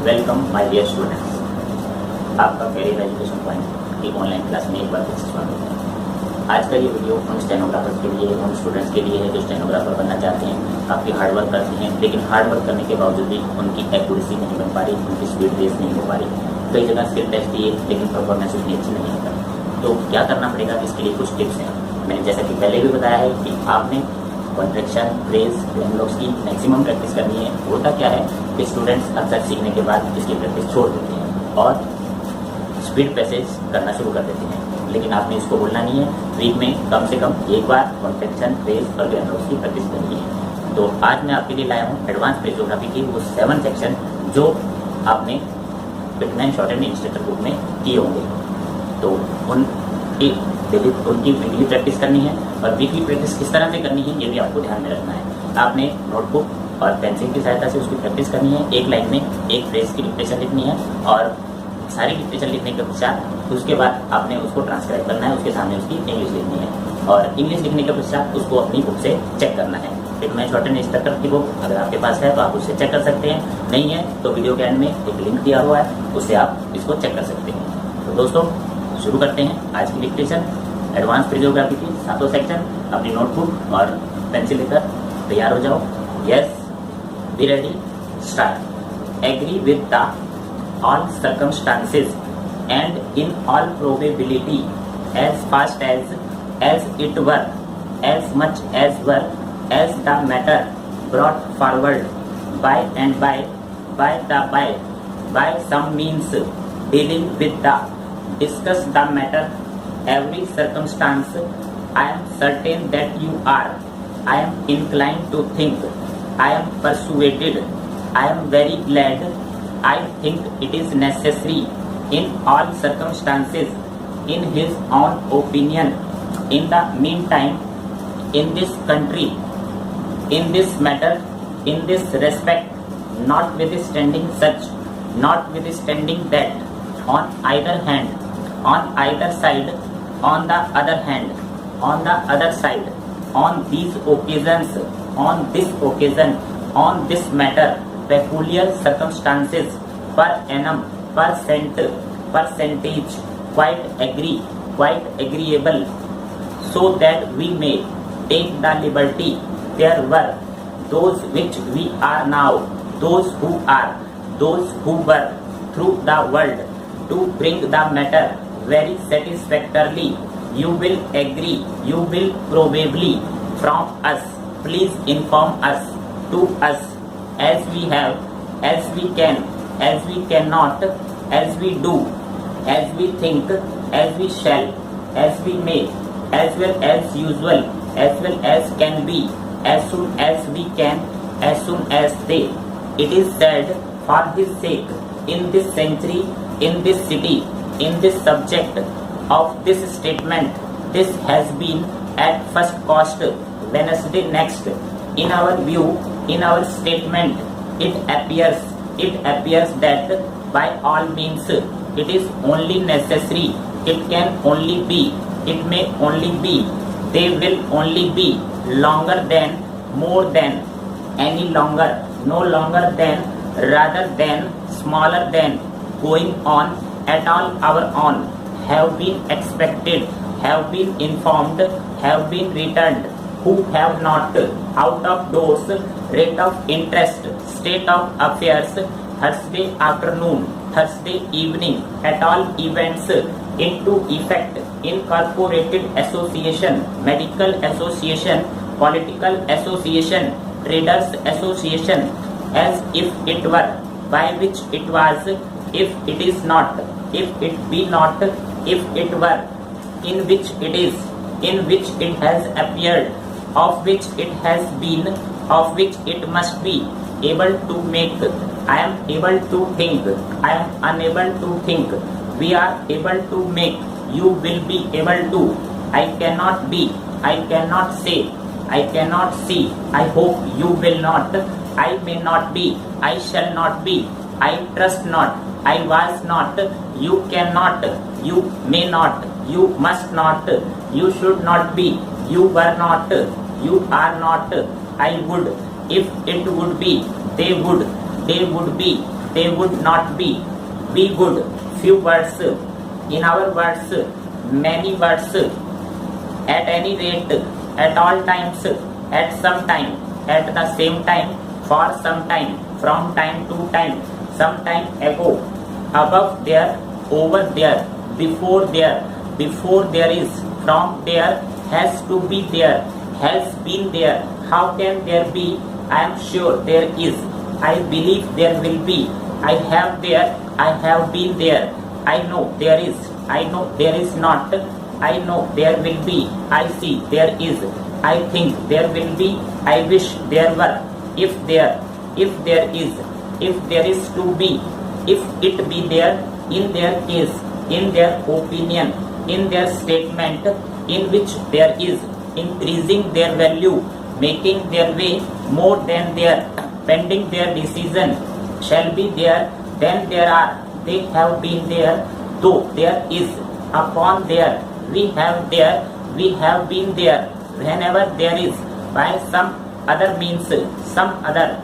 Welcome my dear students. आपका career education point की online class में एक बार फिर से स्वागत है। आज का ये वीडियो उन स्टेनोग्राफर्स के लिए, उन स्टूडेंट्स के लिए है जो स्टेनोग्राफर बनना चाहते हैं, काफ़ी हार्ड वर्क करते हैं, लेकिन हार्ड वर्क करने के बावजूद भी उनकी एक्यूरेसी नहीं बन पा रही, उनकी स्पीड रेस नहीं हो पा रही। कई जगह स्किल टेस्ट दिए लेकिन परफॉर्मेंस उतनी अच्छी नहीं होता। तो क्या करना पड़ेगा, इसके लिए कुछ टिप्स हैं। मैंने जैसा कि पहले भी बताया है कि आपने कॉन्ट्रैक्शन, फ्रेज, ब्लॉक्स की मैक्सिमम प्रैक्टिस करनी है। होता क्या है कि स्टूडेंट्स अक्सर सीखने के बाद इसकी प्रैक्टिस छोड़ देते हैं और स्पीड पैसेज करना शुरू कर देते हैं, लेकिन आपने इसको भूलना नहीं है। वीक में कम से कम एक बार कॉन्ट्रैक्शन, फ्रेज और ब्लॉक्स की प्रैक्टिस करनी है। तो आज मैं आपके लिए लाया हूँ एडवांस फ्रेजोग्राफी की वो 7 सेक्शन जो आपने fitness short and instructor book में किए होंगे। तो उनकी वीकली प्रैक्टिस करनी है और वीकली प्रैक्टिस किस तरह से करनी है ये भी आपको ध्यान में रखना है। आपने नोटबुक और पेंसिल की सहायता से उसकी प्रैक्टिस करनी है। एक लाइन में एक फ्रेज की डिक्टेशन लिखनी है और सारी डिक्टेशन लिखने के पश्चात उसके बाद आपने उसको ट्रांसक्राइब करना है, उसके सामने उसकी इंग्लिश लिखनी है और इंग्लिश लिखने के पश्चात उसको अपनी बुक से चेक करना है। फिटनेस शॉर्ट एंड इंस्ट्रक्टर की बुक अगर आपके पास है तो आप उससे चेक कर सकते हैं, नहीं है तो वीडियो के एंड में एक लिंक दिया हुआ है, उससे आप इसको चेक कर सकते हैं। तो दोस्तों शुरू करते हैं आज की डिक्टेशन। एडवांस फ्रेजोग्राफी की 7 सेक्शन। अपनी नोटबुक और पेंसिल लेकर तैयार हो जाओ। Yes, be ready, start. Agree with the all circumstances and in all probability as fast as it were, as much as were as the matter brought forward by some means dealing with the discuss the matter every circumstance. I am certain that you are. I am inclined to think. I am persuaded. I am very glad. I think it is necessary in all circumstances in his own opinion. In the meantime, in this country, in this matter, in this respect, notwithstanding such, notwithstanding that, on either hand, on either side, on the other hand, on the other side, on these occasions, on this occasion, on this matter, peculiar circumstances, per annum, percentage, quite agree, quite agreeable, so that we may take the liberty. There were those which we are now, those who are, those who were through the world, to bring the matter very satisfactorily. You will agree, you will probably from us. Please inform us, to us, as we have, as we can, as we cannot, as we do, as we think, as we shall, as we may, as well as usual, as well as can be, as soon as we can, as soon as they. It is said for his sake, in this century, in this city, in this subject of this statement, this has been at first cost, Wednesday next. In our view, in our statement, it appears that by all means it is only necessary, it can only be, it may only be, they will only be, longer than, more than, any longer, no longer than, rather than, smaller than, going on, at all our own, have been expected, have been informed, have been returned, who have not, out of doors, rate of interest, state of affairs, Thursday afternoon, Thursday evening, at all events, into effect, incorporated association, medical association, political association, traders association, as if it were, by which it was, if it is not, if it be not, if it were, in which it is, in which it has appeared, of which it has been, of which it must be, able to make, I am able to think, I am unable to think, we are able to make, you will be able to, I cannot be, I cannot say, I cannot see, I hope you will not, I may not be, I shall not be, I trust not, I was not, you cannot, you may not, you must not, you should not be, you were not, you are not, I would, if it would be, they would be, they would not be. We would, few words, in our words, many words, at any rate, at all times, at some time, at the same time, for some time, from time to time, some time ago, above there, over there, before there is, from there, has to be there, has been there. How can there be? I am sure there is. I believe there will be. I have there. I have been there. I know there is. I know there is not. I know there will be. I see there is. I think there will be. I wish there were. If there is, if there is to be, if it be there, in their case, in their opinion, in their statement, in which there is, increasing their value, making their way more than their, pending their decision, shall be there, then there are, they have been there, though there is, upon there, we have there, we have been there, whenever there is, by some other means, some other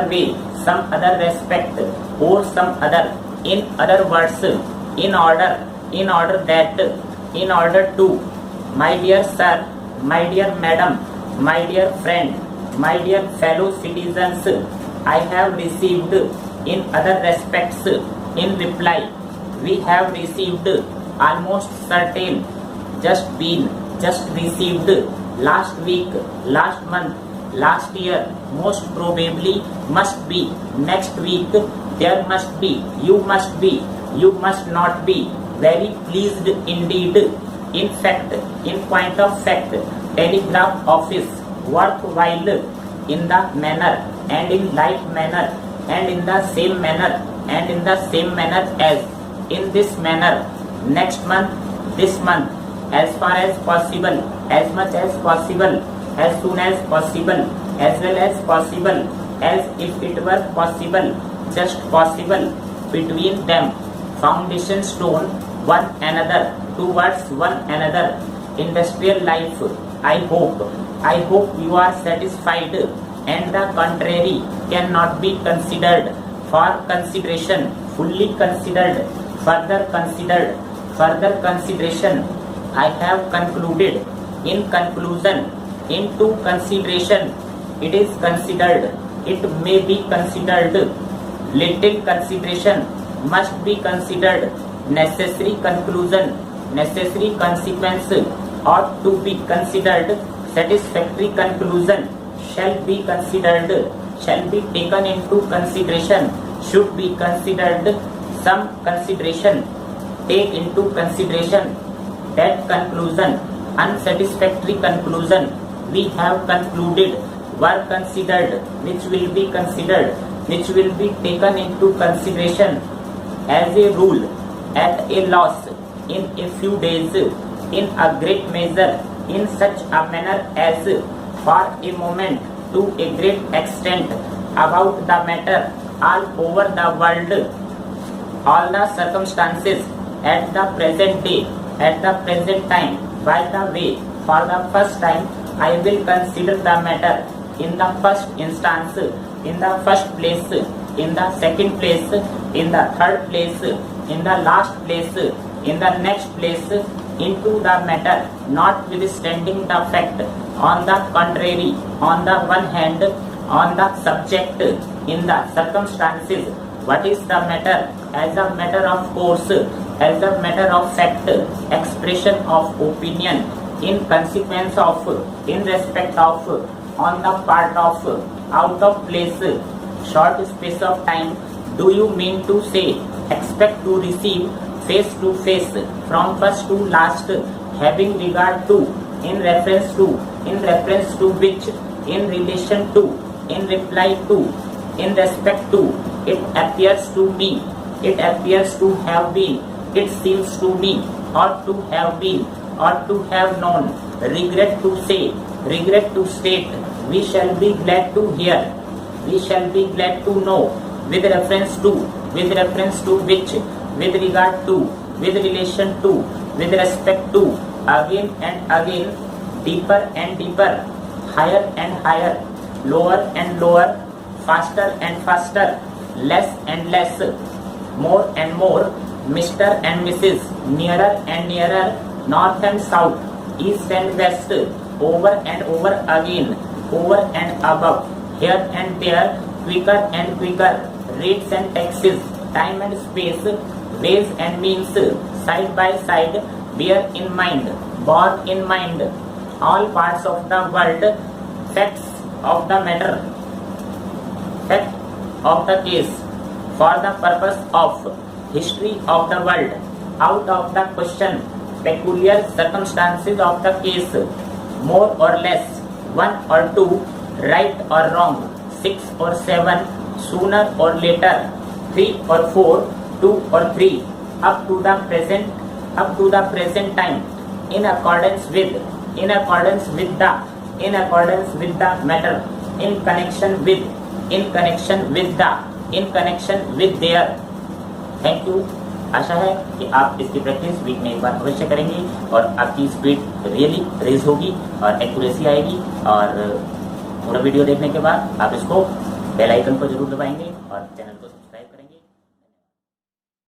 way, some other respect, or some other, in other words, in order that, in order to, my dear sir, my dear madam, my dear friend, my dear fellow citizens, I have received in other respects, in reply, we have received almost certain, just been, just received, last week, last month, last year, most probably, must be, next week, there must be, you must not be, very pleased indeed. In fact, in point of fact, telegraph office, worthwhile, in the manner, and in like manner, and in the same manner, and in the same manner as, in this manner, next month, this month, as far as possible, as much as possible, as soon as possible, as well as possible, as if it were possible, just possible, between them, foundation stone, one another, towards one another, industrial life. I hope you are satisfied, and the contrary cannot be considered, for consideration, fully considered, further consideration. I have concluded, in conclusion, into consideration, it is considered, it may be considered, little consideration must be considered, necessary conclusion, necessary consequence ought to be considered, satisfactory conclusion shall be considered, shall be taken into consideration, should be considered, some consideration, take into consideration, that conclusion, unsatisfactory conclusion, we have concluded, were considered, which will be considered, which will be taken into consideration, as a rule, at a loss, in a few days, in a great measure, in such a manner as, for a moment, to a great extent, about the matter, all over the world, all the circumstances, at the present day, at the present time. By the way, for the first time, I will consider the matter, in the first instance, in the first place, in the second place, in the third place, in the last place, in the next place, into the matter, notwithstanding the fact, on the contrary, on the one hand, on the subject, in the circumstances, what is the matter, as a matter of course, as a matter of fact, expression of opinion, in consequence of, in respect of, on the part of, out of place, short space of time, do you mean to say, expect to receive face to face, from first to last, having regard to, in reference to which, in relation to, in reply to, in respect to, it appears to me, it appears to have been, it seems to me, ought to have been, ought to have known, regret to say, regret to state, we shall be glad to hear, we shall be glad to know, with reference to which, with regard to, with relation to, with respect to, again and again, deeper and deeper, higher and higher, lower and lower, faster and faster, less and less, more and more, Mr. and Mrs., nearer and nearer, north and south, east and west, over and over again, over and above, here and there, quicker and quicker, rates and taxes, time and space, ways and means, side by side, bear in mind, borne in mind, all parts of the world, facts of the matter, fact of the case, for the purpose of history of the world, out of the question, peculiar circumstances of the case, more or less, one or two, right or wrong, 6 or 7, sooner or later, 3 or 4, 2 or 3, up to the present time, in accordance with the matter, in connection with their. Thank you. आशा है कि आप इसकी practice week में एक बार अवश्य करेंगे और आपकी स्पीड रियली रेज होगी और एक्यूरेसी आएगी। और पूरा वीडियो देखने के बाद आप इसको बेल आइकन को जरूर दबाएंगे और चैनल को